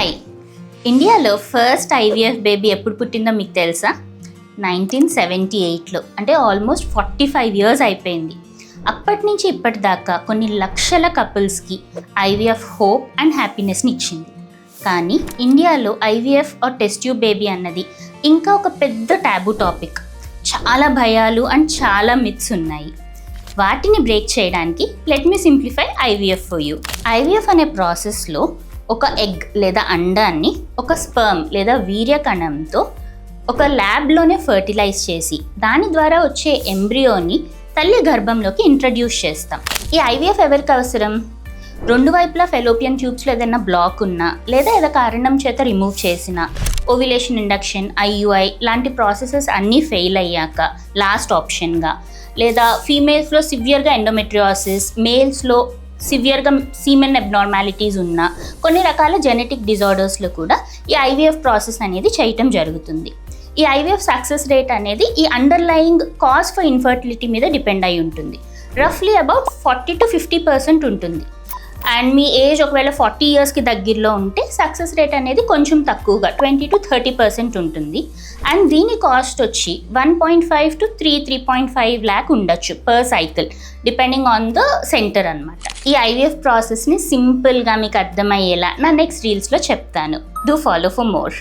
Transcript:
Hi, ఇండియాలో first IVF baby ఎప్పుడు పుట్టిందో మీకు తెలుసా? 1978లో, అంటే ఆల్మోస్ట్ 45 ఇయర్స్ అయిపోయింది. అప్పటి నుంచి ఇప్పటిదాకా కొన్ని లక్షల కపుల్స్కి ఐవీఎఫ్ హోప్ అండ్ హ్యాపీనెస్ని ఇచ్చింది. కానీ ఇండియాలో IVF are test tube baby అన్నది ఇంకా ఒక పెద్ద టాబూ టాపిక్. చాలా భయాలు అండ్ చాలా మిత్స్ ఉన్నాయి. వాటిని బ్రేక్ చేయడానికి let me simplify IVF for you. IVF అనే ప్రాసెస్లో ఒక ఎగ్ లేదా అండాన్ని ఒక స్పర్మ్ లేదా వీర్యకణంతో ఒక ల్యాబ్లోనే ఫర్టిలైజ్ చేసి దాని ద్వారా వచ్చే ఎంబ్రియోని తల్లి గర్భంలోకి ఇంట్రడ్యూస్ చేస్తాం. ఈ ఐవీఎఫ్ ఎవరికి అవసరం? రెండు వైపులా ఫెలోపియన్ ట్యూబ్స్లో ఏదైనా బ్లాక్ ఉన్నా లేదా ఏదో కారణం చేత రిమూవ్ చేసిన, ఓవ్యులేషన్ ఇండక్షన్, ఐయుఐ లాంటి ప్రాసెసెస్ అన్నీ ఫెయిల్ అయ్యాక లాస్ట్ ఆప్షన్గా, లేదా ఫీమేల్స్లో సివియర్గా ఎండోమెట్రియోసిస్, మేల్స్లో సివియర్గా సీమెన్ అబ్నార్మాలిటీస్ ఉన్న కొన్ని రకాల జెనెటిక్ డిజార్డర్స్లో కూడా ఈ ఐవీఎఫ్ ప్రాసెస్ అనేది చేయటం జరుగుతుంది. ఈ ఐవీఎఫ్ సక్సెస్ రేట్ అనేది ఈ అండర్లయింగ్ కాజ్ ఫర్ ఇన్ఫర్టిలిటీ మీద డిపెండ్ అయి ఉంటుంది. రఫ్లీ అబౌట్ 40 to 50% ఉంటుంది. అండ్ మీ ఏజ్ ఒకవేళ 40 ఇయర్స్కి దగ్గరలో ఉంటే సక్సెస్ రేట్ అనేది కొంచెం తక్కువగా 20 to 30% ఉంటుంది. అండ్ దీని కాస్ట్ వచ్చి 1.5 to 3.5 lakh ఉండొచ్చు per cycle, depending on the centre అనమాట. ఈ ఐవీఎఫ్ ప్రాసెస్ని సింపుల్గా మీకు అర్థమయ్యేలా నా నెక్స్ట్ రీల్స్లో చెప్తాను. Do follow for more.